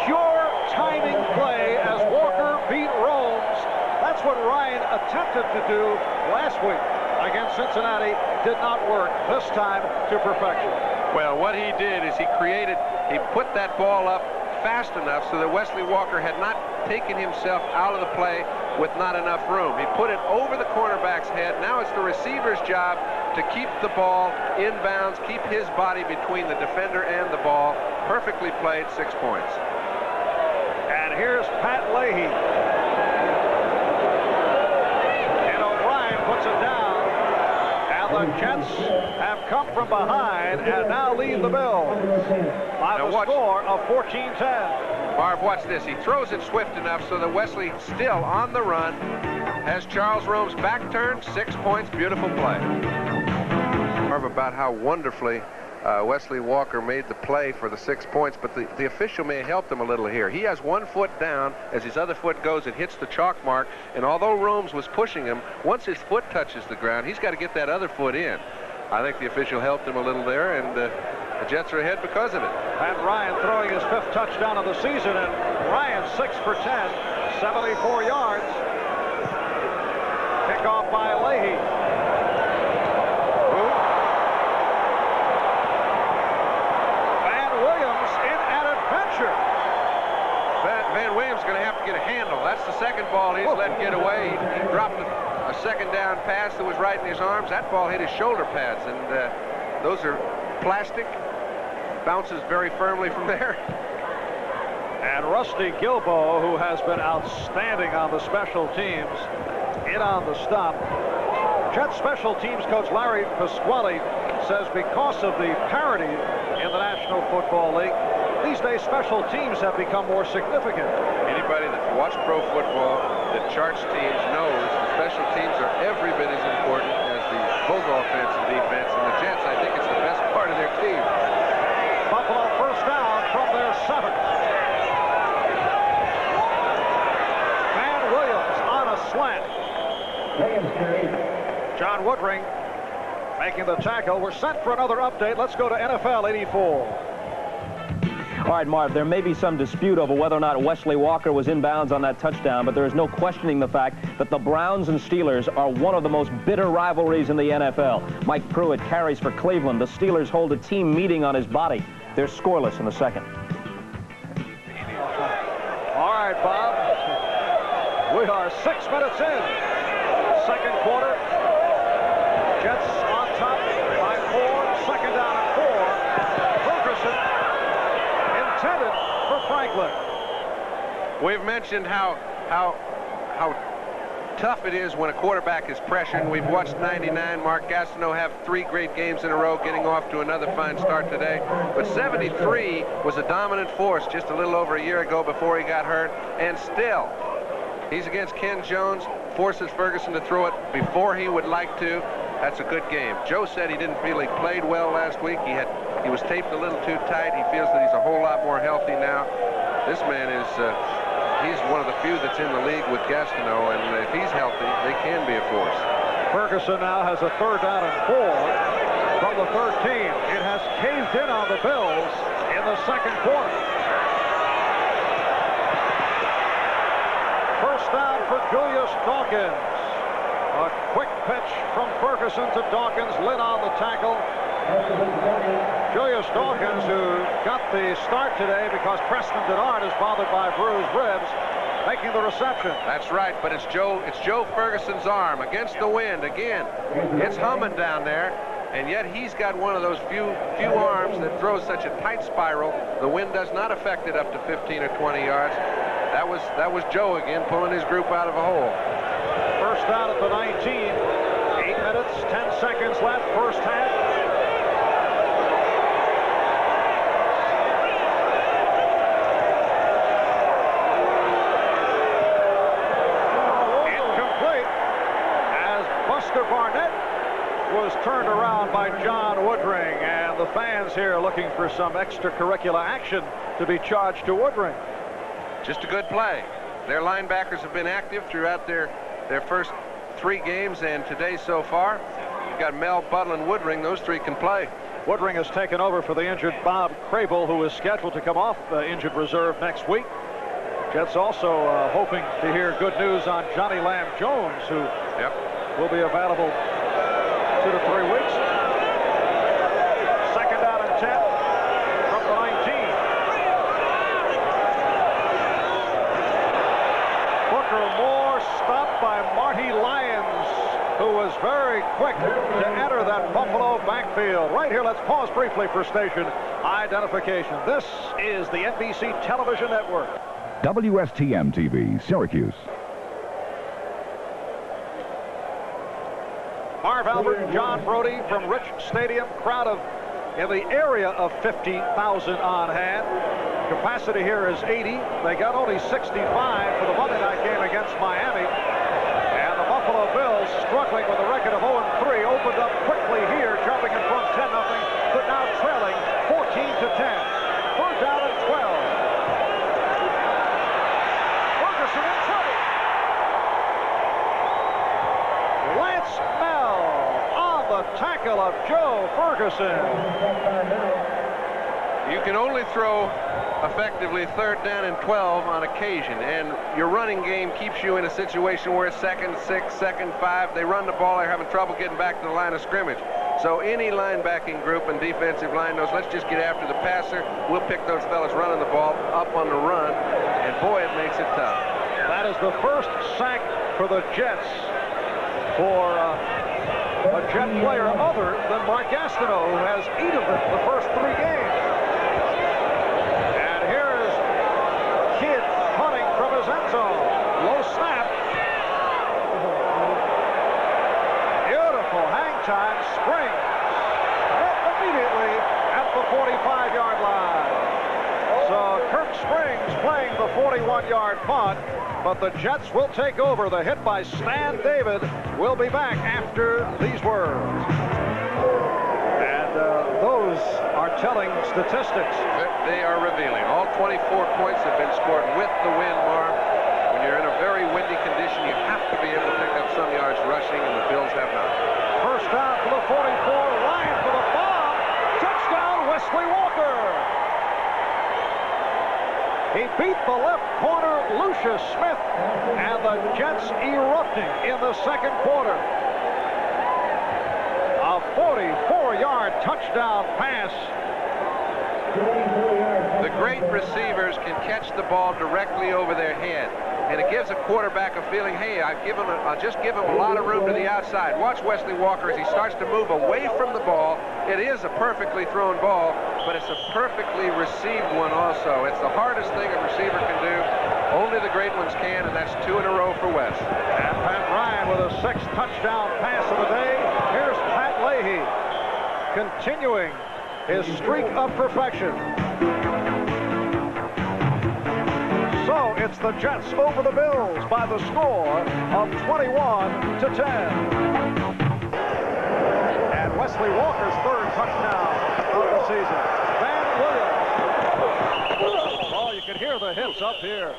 Pure timing play as Walker beat Romes. That's what Ryan attempted to do last week against Cincinnati. Did not work this time to perfection. Well, what he did is he put that ball up fast enough so that Wesley Walker had not taken himself out of the play with not enough room. He put it over the cornerback's head. Now it's the receiver's job to keep the ball inbounds, keep his body between the defender and the ball. Perfectly played, 6 points. And here's Pat Leahy. And O'Brien puts it down. The Jets have come from behind and now lead the Bills by the score of 14-10. Marv, watch this. He throws it swift enough so that Wesley, still on the run, has Charles Rome's back turned. 6 points. Beautiful play. Marv, about how wonderfully Wesley Walker made the play for the 6 points, but the official may have helped him a little here. He has 1 foot down. As his other foot goes, it hits the chalk mark, and although Romes was pushing him, once his foot touches the ground, he's got to get that other foot in. I think the official helped him a little there, and the Jets are ahead because of it. Pat Ryan throwing his 5th touchdown of the season, and Ryan 6 for 10, 74 yards. Kickoff by Leahy. Van Williams is going to have to get a handle. That's the second ball he's let get away. He dropped a second down pass that was right in his arms. That ball hit his shoulder pads, and those are plastic. Bounces very firmly from there. And Rusty Gilbo, who has been outstanding on the special teams, in on the stop. Jets special teams coach Larry Pasquale says because of the parity in the National Football League, these days special teams have become more significant. Anybody that's watched pro football that charts teams knows the special teams are every bit as important as both offense and defense. And the Jets, I think, it's the best part of their team. Buffalo first down from their 7. Van Williams on a slant. John Woodring making the tackle. We're set for another update. Let's go to NFL 84. All right, Marv, there may be some dispute over whether or not Wesley Walker was inbounds on that touchdown, but there is no questioning the fact that the Browns and Steelers are one of the most bitter rivalries in the NFL. Mike Pruitt carries for Cleveland. The Steelers hold a team meeting on his body. They're scoreless in the second. All right, Bob. We are 6 minutes in. Second quarter. Jets on top by 4. Second down and 4. Ferguson intended for Franklin. We've mentioned how tough it is when a quarterback is pressured. We've watched 99 Mark Gastineau have 3 great games in a row, getting off to another fine start today. But 73 was a dominant force just a little over a year ago before he got hurt, and still he's against Ken Jones, forces Ferguson to throw it before he would like to. That's a good game. Joe said he didn't feel he played well last week. He was taped a little too tight. He feels that he's a whole lot more healthy now. This man is he's one of the few that's in the league with Gastineau, and if he's healthy, they can be a force. Ferguson now has a 3rd down and 4 from the 13. It has caved in on the Bills in the second quarter. First down for Julius Dawkins. A quick pitch from Ferguson to Dawkins, lit on the tackle. Julius Dawkins, who got the start today because Preston Denard is bothered by bruised ribs, making the reception. That's right, but it's Joe Ferguson's arm against the wind again. It's humming down there. and yet he's got one of those few arms that throws such a tight spiral. The wind does not affect it up to 15 or 20 yards. That was Joe again, pulling his group out of a hole. First down at the 19. 8 minutes, 10 seconds left, first half. Incomplete, as Buster Barnett was turned around by John Woodring, and the fans here looking for some extracurricular action to be charged to Woodring. Just a good play. Their linebackers have been active throughout their first 3 games, and today so far, you've got Mel, Buttle, and Woodring. Those 3 can play. Woodring has taken over for the injured Bob Crable, who is scheduled to come off injured reserve next week. Jets also hoping to hear good news on Johnny Lamb Jones, who will be available 2 to 3 weeks. Second down and 10 from the 19. Booker Moore stopped by Marty Lyons, who was very quick to enter that Buffalo backfield. Right here, let's pause briefly for station identification. This is the NBC Television Network. WSTM TV, Syracuse. Marv Albert and John Brody from Rich Stadium. Crowd in the area of 50,000 on hand. Capacity here is 80. They got only 65 for the Monday night game against Miami. And the Buffalo Bills, struggling with a record of 0-3, opened up quickly here, jumping in front 10-0, but now trailing 14-10. Third down and 12. Ferguson in trouble. Lance Mel on the tackle of Joe Ferguson. You can only throw effectively third down and 12 on occasion, and your running game keeps you in a situation where it's 2nd 6, 2nd 5. They run the ball, they're having trouble getting back to the line of scrimmage. So any linebacking group and defensive line knows, let's just get after the passer. We'll pick those fellas running the ball up on the run, and boy, it makes it tough. That is the first sack for the Jets for a Jet player other than Mark Gastineau, who has 8 of them the first 3 games. And here is Kidd punting from his end zone. Low snap. Beautiful hang time. Springs immediately at the 45-yard line. So Kirk Springs playing the 41-yard punt, but the Jets will take over. The hit by Stan David will be back after these words. And those are telling statistics. They are revealing. All 24 points have been scored with the wind, Marv. When you're in a very windy condition, you have to be able to pick up some yards rushing, and the Bills have not. First down for the 44. Ryan for the bomb. Touchdown, Wesley Walker. He beat the left corner, Lucius Smith, and the Jets erupting in the second quarter. A 44-yard touchdown pass. The great receivers can catch the ball directly over their head, and it gives a quarterback a feeling, hey, I'll just give him a lot of room to the outside. Watch Wesley Walker as he starts to move away from the ball. It is a perfectly thrown ball, but it's a perfectly received one also. It's the hardest thing a receiver can do. Only the great ones can, and that's 2 in a row for Wes. And Pat Ryan with a 6th touchdown pass of the day. Here's Pat Leahy continuing his streak of perfection. So it's the Jets over the Bills by the score of 21-10. And Wesley Walker's 3rd touchdown of the season. Van Williams. Oh, you can hear the hits up here.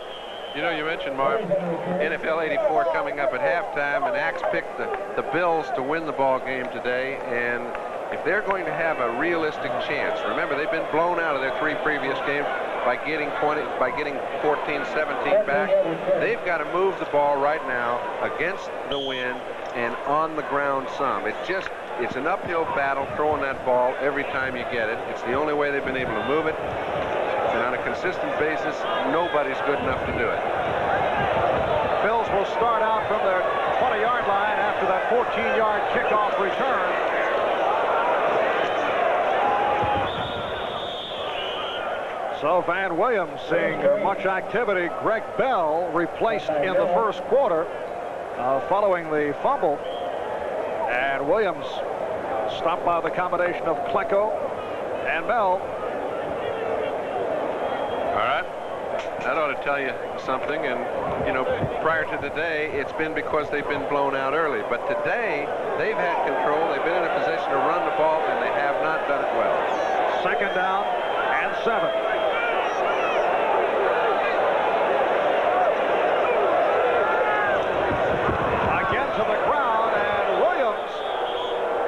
You know, you mentioned, Marv, NFL 84 coming up at halftime, and Axe picked the Bills to win the ball game today, and if they're going to have a realistic chance, remember they've been blown out of their 3 previous games by getting 14-17 back. They've got to move the ball right now against the wind and on the ground some. It's an uphill battle throwing that ball every time you get it. It's the only way they've been able to move it. And on a consistent basis, nobody's good enough to do it. Bills will start out from their 20-yard line after that 14-yard kickoff return. So Van Williams seeing much activity. Greg Bell replaced in the first quarter following the fumble. And Williams stopped by the combination of Klecko and Bell. All right. That ought to tell you something. And, you know, prior to today, it's been because they've been blown out early. But today, they've had control. They've been in a position to run the ball, and they have not done it well. Second down and 7. Again to the ground, and Williams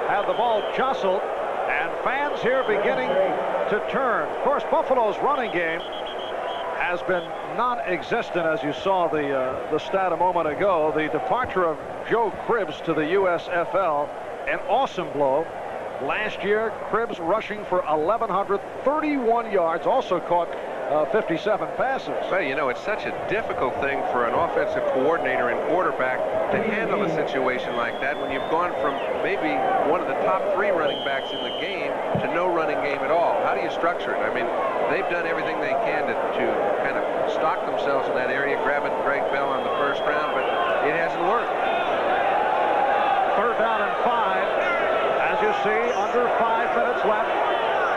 had the ball jostled, and fans here beginning to turn. Of course, Buffalo's running game has been non-existent, as you saw the stat a moment ago. The departure of Joe Cribbs to the USFL, an awesome blow. Last year, Cribbs rushing for 1,131 yards, also caught 57 passes. Well, you know, it's such a difficult thing for an offensive coordinator and quarterback to handle a situation like that when you've gone from maybe one of the top 3 running backs in the game to no running game at all. How do you structure it? I mean, they've done everything they can to kind of stock themselves in that area, grabbing Greg Bell on the first round, but it hasn't worked. Third down and 5. As you see, under 5 minutes left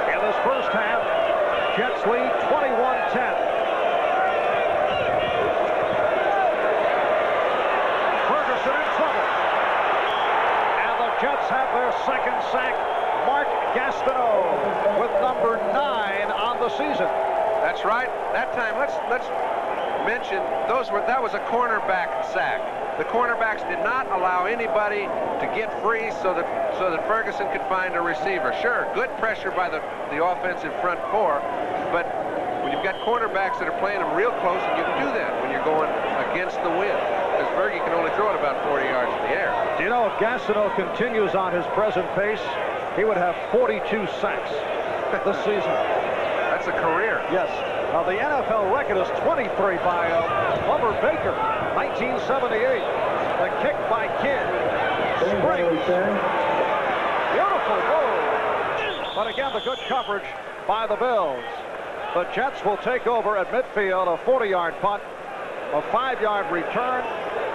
in this first half. Jets lead 21-10. Ferguson in trouble. And the Jets have their second sack. Mark Gastineau with number 9 on the season. That's right. That time, let's mention that was a cornerback sack. The cornerbacks did not allow anybody to get free so that Ferguson could find a receiver. Sure, good pressure by the offensive front 4, but when you've got cornerbacks that are playing them real close, and you can do that when you're going against the wind, because Fergie can only throw it about 40 yards in the air. Do you know, if Gastineau continues on his present pace, he would have 42 sacks this season. That's a career. Yes. Now, the NFL record is 23 by Humber Baker, 1978. The kick by Kidd. Springs. Beautiful move. But again, the good coverage by the Bills. The Jets will take over at midfield, a 40-yard punt, a 5-yard return.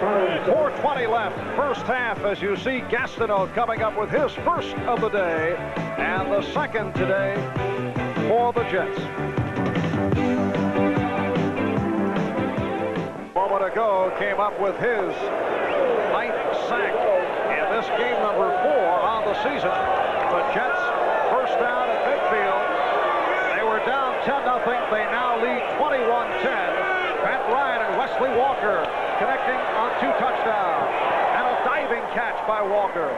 4:20 left, first half, as you see Gastineau coming up with his first of the day, and the second today for the Jets. A moment ago came up with his 9th sack in this game number 4 on the season. The Jets first down at midfield. They were down 10-0. They now lead 21-10. Pat Ryan and Wesley Walker connecting on 2 touchdowns. And a diving catch by Walker.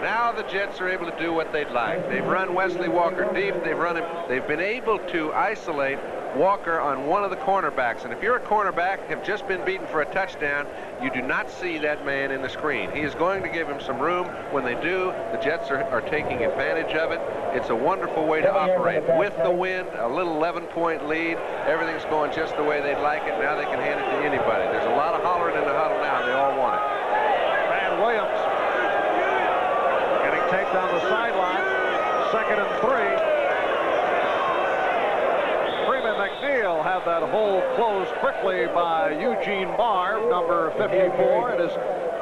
Now the Jets are able to do what they'd like. They've run Wesley Walker deep. They've been able to isolate Walker on one of the cornerbacks. And if you're a cornerback, have just been beaten for a touchdown, you do not see that man in the screen. He is going to give him some room. When they do, the Jets are taking advantage of it. It's a wonderful way to operate. With the wind, a little 11-point lead, everything's going just the way they'd like it. Now they can hand it to anybody. There's a lot of hollering in the huddle now. They all want it. Van Williams getting taped on the sideline. 2nd and 3. McNeil had that hole closed quickly by Eugene Marv, number 54, in his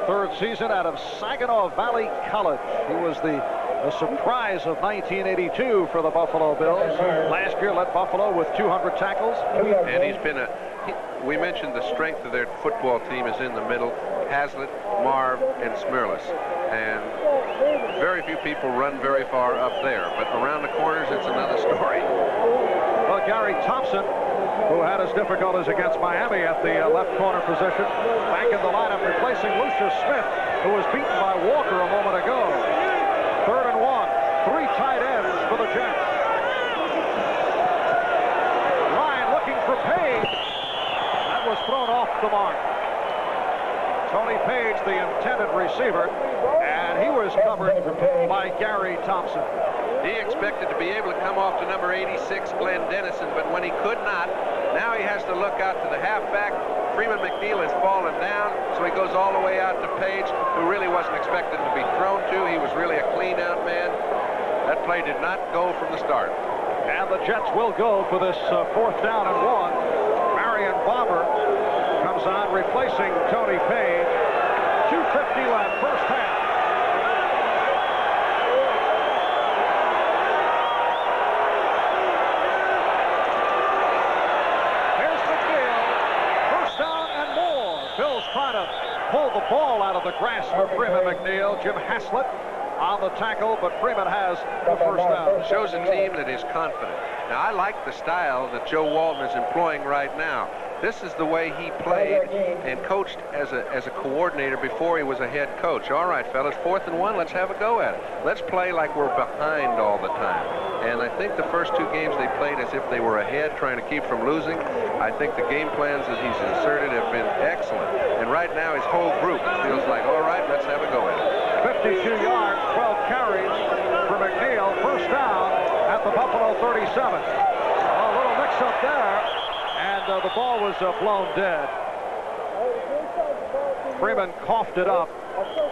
3rd season out of Saginaw Valley College. He was the surprise of 1982 for the Buffalo Bills. Last year led Buffalo with 200 tackles. And he's been we mentioned the strength of their football team is in the middle. Haslett, Marv, and Smirlis. And very few people run very far up there. But around the corners, it's another story. Well, Gary Thompson, who had his difficulties against Miami at the left corner position, back in the lineup replacing Lucius Smith, who was beaten by Walker a moment ago. 3rd and 1. 3 tight ends for the Jets. Ryan looking for Page. That was thrown off the mark. Tony Page, the intended receiver, and he was covered by Gary Thompson. He expected to be able to come off to number 86, Glenn Dennison, but when he could not, now he has to look out to the halfback. Freeman McNeil has fallen down, so he goes all the way out to Page, who really wasn't expected to be thrown to. He was really a clean-out man. That play did not go from the start. And the Jets will go for this 4th down and 1. Marion Barber comes on, replacing Tony Page. 2:50 left, first half. Here's McNeil. First down and more. Bill's trying to pull the ball out of the grasp of Freeman McNeil. Jim Haslett on the tackle, but Freeman has the first down. Shows a team that is confident. Now, I like the style that Joe Walton is employing right now. This is the way he played and coached as a coordinator before he was a head coach. All right, fellas, 4th and 1, let's have a go at it. Let's play like we're behind all the time. And I think the first 2 games they played as if they were ahead, trying to keep from losing. I think the game plans that he's inserted have been excellent. And right now, his whole group feels like, all right, let's have a go at it. 52 yards, 12 carries for McNeil. First down at the Buffalo 37. A little mix-up there, and the ball was blown dead. Freeman coughed it up,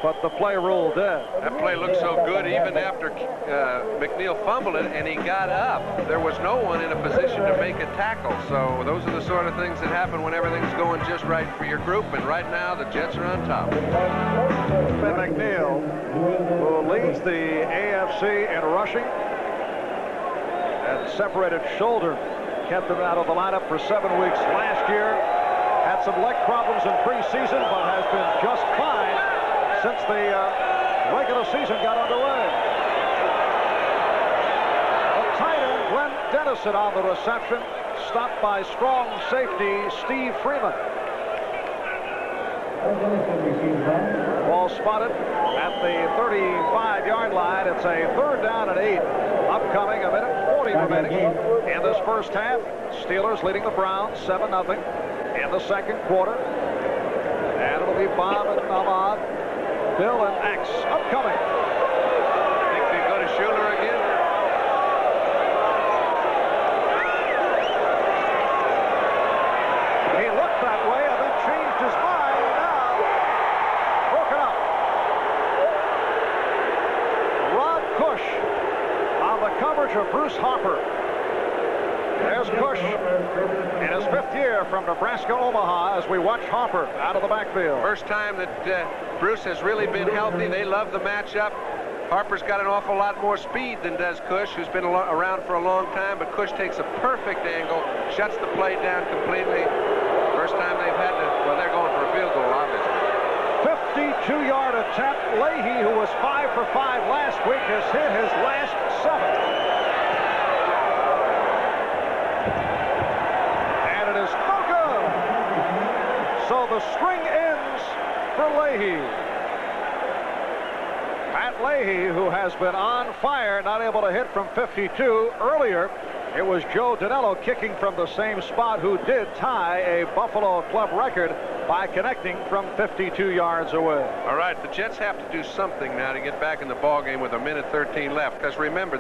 but the play ruled dead. That play looked so good even after McNeil fumbled it and he got up. There was no one in a position to make a tackle. So those are the sort of things that happen when everything's going just right for your group. And right now the Jets are on top. Ben McNeil, who leads the AFC in rushing, and separated shoulder kept him out of the lineup for 7 weeks last year. Had some leg problems in preseason, but has been just fine since the regular season got underway. The tight end, Glenn Dennison, on the reception, stopped by strong safety Steve Freeman. Ball spotted at the 35-yard line. It's a 3rd down and 8. Upcoming, a minute 40 remaining in this first half. Steelers leading the Browns 7-0 in the second quarter. And it'll be Bob and Ahmad, Bill and X upcoming. Think they go to Schuler again? He looked that way and then changed his mind. Now, broken up. Rod Cush on the coverage of Bruce Harper. There's Cush in his 5th year from Nebraska, Omaha, as we watch Harper out of the backfield. First time that Bruce has really been healthy. They love the matchup. Harper's got an awful lot more speed than does Cush, who's been around for a long time, but Cush takes a perfect angle, shuts the play down completely. First time they've had to, well, they're going for a field goal, obviously. 52-yard attempt. Leahy, who was 5 for 5 last week, has hit his last 7. No good. So the string ends for Leahy. Pat Leahy, who has been on fire, not able to hit from 52. Earlier, it was Joe Danello kicking from the same spot, who did tie a Buffalo club record by connecting from 52 yards away. All right, the Jets have to do something now to get back in the ballgame with a minute 13 left, because remember,